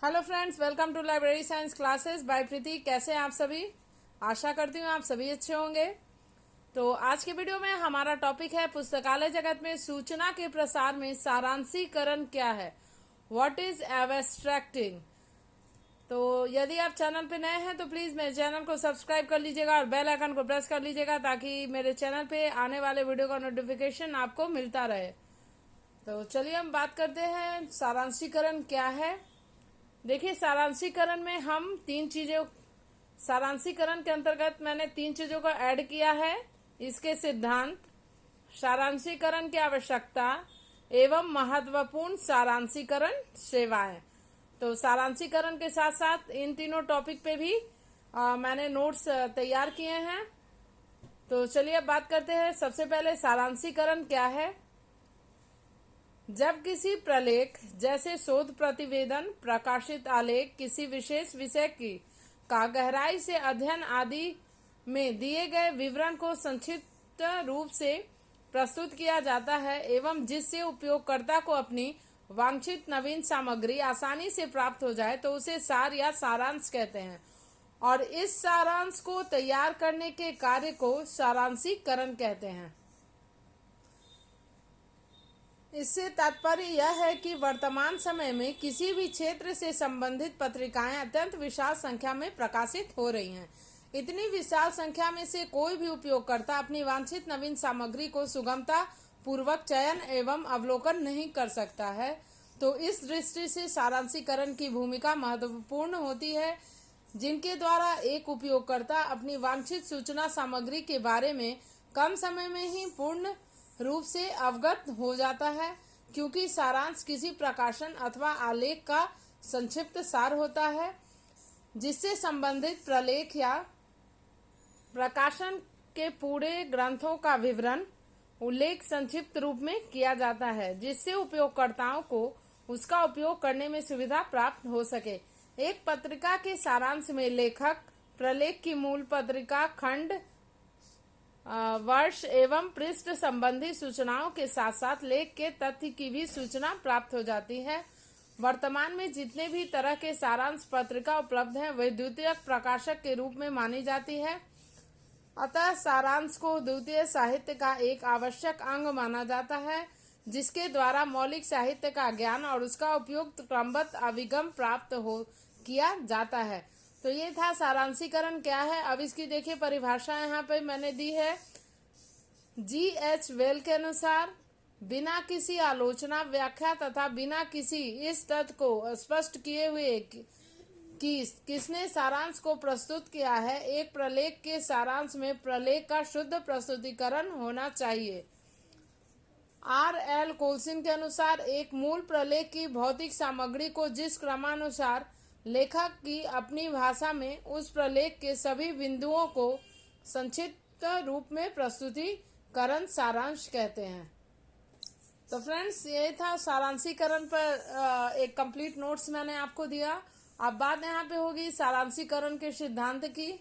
Hello friends, welcome to library science classes by Preeti. कैसे हैं आप सभी? आशा करती हूँ आप सभी अच्छे होंगे। तो आज के वीडियो में हमारा टॉपिक है पुस्तकालय जगत में सूचना के प्रसार में सारांशीकरण क्या है, व्हाट इज एब्स्ट्रैक्टिंग। तो यदि आप चैनल पे नए हैं तो प्लीज़ मेरे चैनल को सब्सक्राइब कर लीजिएगा और बेल आइकन को प्रेस कर लीजिएगा ताकि मेरे चैनल पे आने वाले वीडियो का नोटिफिकेशन आपको मिलता रहे। तो चलिए हम बात करते हैं सारांशीकरण क्या है। देखिए, सारांशीकरण में हम सारांशीकरण के अंतर्गत मैंने 3 चीजों को ऐड किया है। इसके सिद्धांत, सारांशीकरण की आवश्यकता एवं महत्वपूर्ण सारांशीकरण सेवाएं। तो सारांशीकरण के साथ साथ इन तीनों टॉपिक पे भी मैंने नोट्स तैयार किए हैं। तो चलिए अब बात करते हैं। सबसे पहले सारांशीकरण क्या है। जब किसी प्रलेख जैसे शोध प्रतिवेदन, प्रकाशित आलेख किसी विशेष विषय का गहराई से अध्ययन आदि में दिए गए विवरण को संक्षिप्त रूप से प्रस्तुत किया जाता है एवं जिससे उपयोगकर्ता को अपनी वांछित नवीन सामग्री आसानी से प्राप्त हो जाए तो उसे सार या सारांश कहते हैं। और इस सारांश को तैयार करने के कार्य को सारांशीकरण कहते हैं। इससे तात्पर्य यह है कि वर्तमान समय में किसी भी क्षेत्र से संबंधित पत्रिकाएं अत्यंत विशाल संख्या में प्रकाशित हो रही हैं। इतनी विशाल संख्या में से कोई भी उपयोगकर्ता अपनी वांछित नवीन सामग्री को सुगमता पूर्वक चयन एवं अवलोकन नहीं कर सकता है। तो इस दृष्टि से सारांशीकरण की भूमिका महत्वपूर्ण होती है, जिनके द्वारा एक उपयोगकर्ता अपनी वांछित सूचना सामग्री के बारे में कम समय में ही पूर्ण रूप से अवगत हो जाता है, क्योंकि सारांश किसी प्रकाशन अथवा आलेख का संक्षिप्त सार होता है जिससे संबंधित प्रलेख या प्रकाशन के पूरे ग्रंथों का विवरण उल्लेख संक्षिप्त रूप में किया जाता है, जिससे उपयोगकर्ताओं को उसका उपयोग करने में सुविधा प्राप्त हो सके। एक पत्रिका के सारांश में लेखक प्रलेख की मूल पत्रिका, खंड, वर्ष एवं पृष्ठ संबंधी सूचनाओं के साथ साथ लेख के तथ्य की भी सूचना प्राप्त हो जाती है। वर्तमान में जितने भी तरह के सारांश पत्रिका उपलब्ध हैं वे द्वितीयक प्रकाशक के रूप में मानी जाती है। अतः सारांश को द्वितीय साहित्य का एक आवश्यक अंग माना जाता है, जिसके द्वारा मौलिक साहित्य का ज्ञान और उसका उपयुक्त क्रमबद्ध अभिगम प्राप्त किया जाता है। तो ये था सारांशीकरण क्या है। अब इसकी देखिए परिभाषा यहाँ पे मैंने दी है। G.H. वेल के अनुसार, बिना किसी आलोचना, व्याख्या तथा बिना किसी इस तथ्य को स्पष्ट किए हुए कि किसने सारांश को प्रस्तुत किया है, एक प्रलेख के सारांश में प्रलेख का शुद्ध प्रस्तुतिकरण होना चाहिए। R.L. कोल्सिन के अनुसार, एक मूल प्रलेख की भौतिक सामग्री को जिस क्रमानुसार लेखक की अपनी भाषा में उस प्रलेख के सभी बिंदुओं को संक्षिप्त रूप में प्रस्तुतिकरण सारांश कहते हैं। तो फ्रेंड्स, ये था सारांशीकरण पर एक कंप्लीट नोट्स मैंने आपको दिया। अब बात यहाँ पे होगी सारांशीकरण के सिद्धांत की।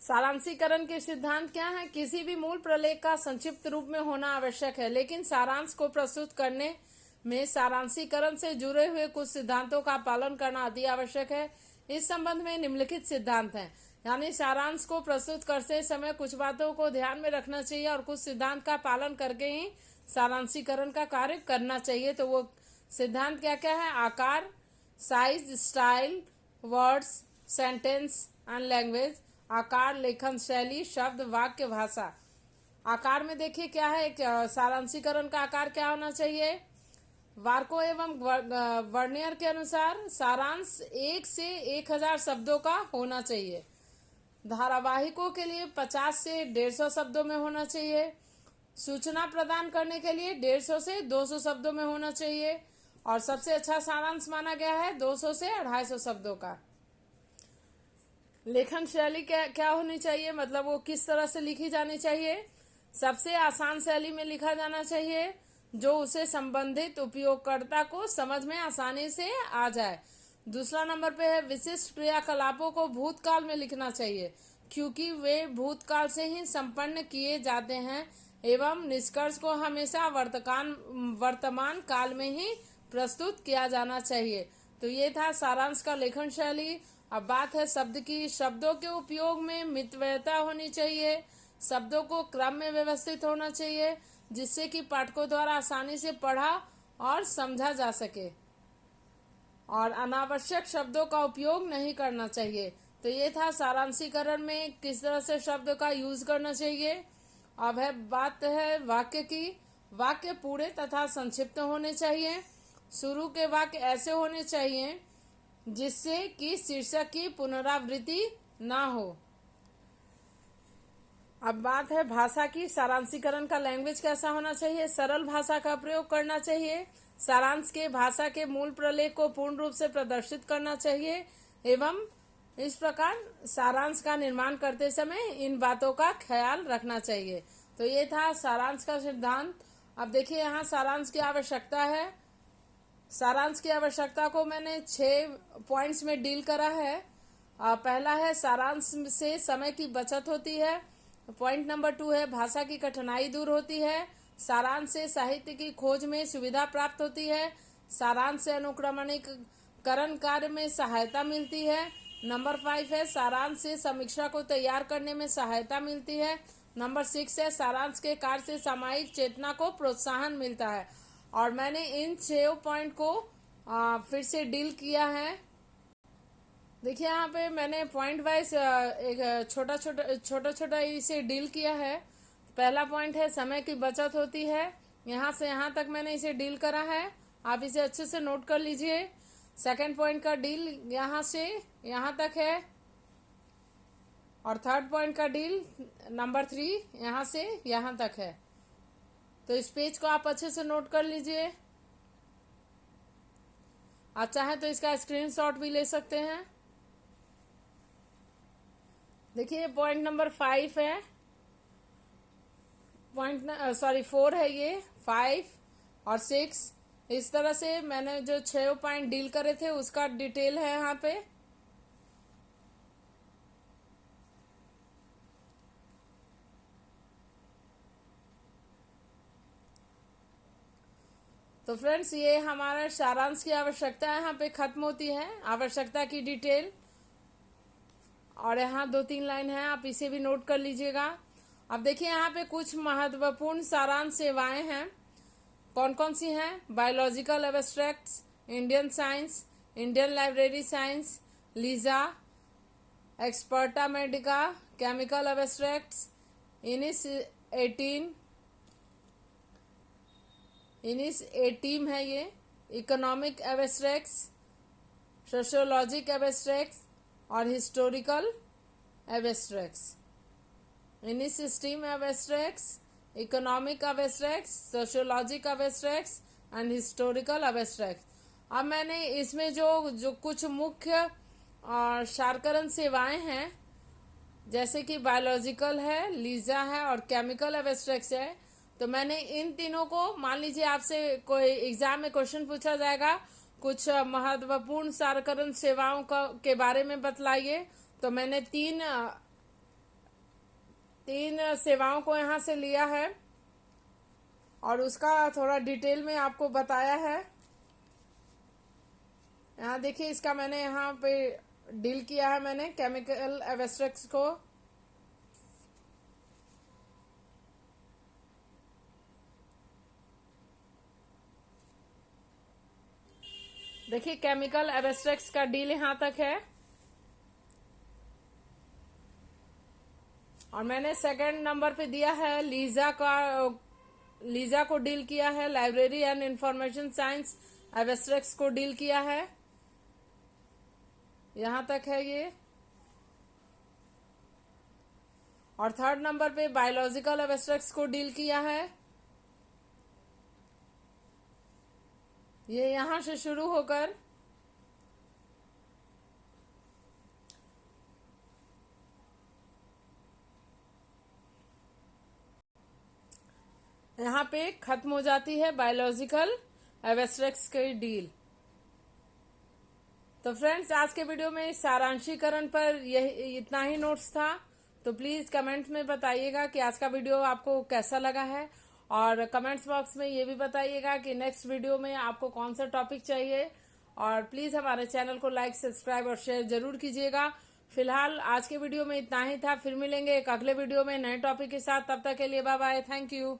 सारांशीकरण के सिद्धांत क्या है। किसी भी मूल प्रलेख का संक्षिप्त रूप में होना आवश्यक है, लेकिन सारांश को प्रस्तुत करने में सारांशीकरण से जुड़े हुए कुछ सिद्धांतों का पालन करना अति आवश्यक है। इस संबंध में निम्नलिखित सिद्धांत हैं, यानी सारांश को प्रस्तुत करते समय कुछ बातों को ध्यान में रखना चाहिए और कुछ सिद्धांत का पालन करके ही सारांशीकरण का कार्य करना चाहिए। तो वो सिद्धांत क्या क्या है। आकार, size, style, words, sentence and language. आकार, लेखन शैली, शब्द, वाक्य, भाषा। आकार में देखिए क्या है, सारांशीकरण का आकार क्या होना चाहिए। वार्को एवं वर्नियर के अनुसार सारांश 1 से 1000 शब्दों का होना चाहिए। धारावाहिकों के लिए 50 से 150 शब्दों में होना चाहिए। सूचना प्रदान करने के लिए 150 से 200 शब्दों में होना चाहिए। और सबसे अच्छा सारांश माना गया है 200 से 250 शब्दों का। लेखन शैली क्या होनी चाहिए, मतलब वो किस तरह से लिखी जानी चाहिए। सबसे आसान शैली में लिखा जाना चाहिए जो उसे संबंधित उपयोगकर्ता को समझ में आसानी से आ जाए। दूसरा नंबर पे है विशिष्ट क्रियाकलापों को भूतकाल में लिखना चाहिए, क्योंकि वे भूतकाल से ही संपन्न किए जाते हैं एवं निष्कर्ष को हमेशा वर्तमान काल में ही प्रस्तुत किया जाना चाहिए। तो ये था सारांश का लेखन शैली। अब बात है शब्द की। शब्दों के उपयोग में मितव्ययता होनी चाहिए, शब्दों को क्रम में व्यवस्थित होना चाहिए जिससे कि पाठकों द्वारा आसानी से पढ़ा और समझा जा सके, और अनावश्यक शब्दों का उपयोग नहीं करना चाहिए। तो ये था सारांशीकरण में किस तरह से शब्द का यूज करना चाहिए। अब बात है वाक्य की। वाक्य पूरे तथा संक्षिप्त होने चाहिए। शुरू के वाक्य ऐसे होने चाहिए जिससे कि शीर्षक की पुनरावृत्ति ना हो। अब बात है भाषा की। सारांशीकरण का लैंग्वेज कैसा होना चाहिए। सरल भाषा का प्रयोग करना चाहिए। सारांश के भाषा के मूल प्रलेख को पूर्ण रूप से प्रदर्शित करना चाहिए एवं इस प्रकार सारांश का निर्माण करते समय इन बातों का ख्याल रखना चाहिए। तो ये था सारांश का सिद्धांत। अब देखिए यहाँ सारांश की आवश्यकता है। सारांश की आवश्यकता को मैंने 6 पॉइंट्स में डील करा है। पहला है सारांश से समय की बचत होती है। पॉइंट नंबर 2 है भाषा की कठिनाई दूर होती है। सारांश से साहित्य की खोज में सुविधा प्राप्त होती है। सारांश से अनुक्रमणीकरण कार्य में सहायता मिलती है। नंबर 5 है सारांश से समीक्षा को तैयार करने में सहायता मिलती है। नंबर 6 है सारांश के कार्य से सामायिक चेतना को प्रोत्साहन मिलता है। और मैंने इन 6 पॉइंट को फिर से डील किया है। देखिए यहाँ पे मैंने पॉइंट वाइज एक छोटा छोटा इसे डील किया है। पहला पॉइंट है समय की बचत होती है। यहाँ से यहाँ तक मैंने इसे डील करा है, आप इसे अच्छे से नोट कर लीजिए। सेकंड पॉइंट का डील यहाँ से यहाँ तक है, और थर्ड पॉइंट का डील नंबर 3 यहाँ से यहाँ तक है। तो इस पेज को आप अच्छे से नोट कर लीजिए। आप चाहें तो इसका स्क्रीनशॉट भी ले सकते हैं। देखिए पॉइंट नंबर 5 है, 4 है ये, 5 और 6। इस तरह से मैंने जो 6 पॉइंट डील करे थे उसका डिटेल है यहाँ पे। तो फ्रेंड्स ये हमारा सारांश की आवश्यकता यहाँ पे खत्म होती है, आवश्यकता की डिटेल। और यहाँ 2-3 लाइन है, आप इसे भी नोट कर लीजिएगा। अब देखिए यहाँ पे कुछ महत्वपूर्ण सारांश सेवाएं हैं। कौन कौन सी हैं। Biological abstracts, Indian science, Indian library science, LISA, Excerpta Medica, chemical abstracts, INIS 18 है ये, इकोनॉमिक एब्स्ट्रैक्ट्स, सोशियोलॉजिक एब्स्ट्रैक्ट्स और historical abstracts. INIS steam abstracts, economic abstracts, sociologic abstracts and historical abstracts. अब मैंने इसमें जो कुछ मुख्य सारकरण सेवाएं हैं, जैसे कि बायोलॉजिकल है, लीजा है और केमिकल एब्स्ट्रैक्ट्स है, तो मैंने इन तीनों को, मान लीजिए आपसे कोई एग्जाम में क्वेश्चन पूछा जाएगा कुछ महत्वपूर्ण सारकरण सेवाओं के बारे में बतलाइए, तो मैंने तीन सेवाओं को यहाँ से लिया है और उसका थोड़ा डिटेल में आपको बताया है। यहाँ देखिए इसका मैंने यहाँ पे डील किया है मैंने केमिकल एब्स्ट्रैक्ट्स को। देखिए केमिकल एब्स्ट्रैक्ट्स का डील यहाँ तक है। और मैंने सेकंड नंबर पे दिया है लीजा को डील किया है। Library and information science abstracts को डील किया है, यहाँ तक है ये। और थर्ड नंबर पे बायोलॉजिकल एब्स्ट्रैक्ट्स को डील किया है, ये यहां से शुरू होकर यहाँ पे खत्म हो जाती है बायोलॉजिकल एब्स्ट्रैक्ट्स की डील। तो फ्रेंड्स आज के वीडियो में सारांशीकरण पर यही इतना ही नोट्स था। तो प्लीज कमेंट में बताइएगा कि आज का वीडियो आपको कैसा लगा है, और कमेंट्स बॉक्स में ये भी बताइएगा कि नेक्स्ट वीडियो में आपको कौन सा टॉपिक चाहिए। और प्लीज़ हमारे चैनल को लाइक, सब्सक्राइब और शेयर जरूर कीजिएगा। फिलहाल आज के वीडियो में इतना ही था। फिर मिलेंगे एक अगले वीडियो में नए टॉपिक के साथ। तब तक के लिए बाय बाय। Thank you.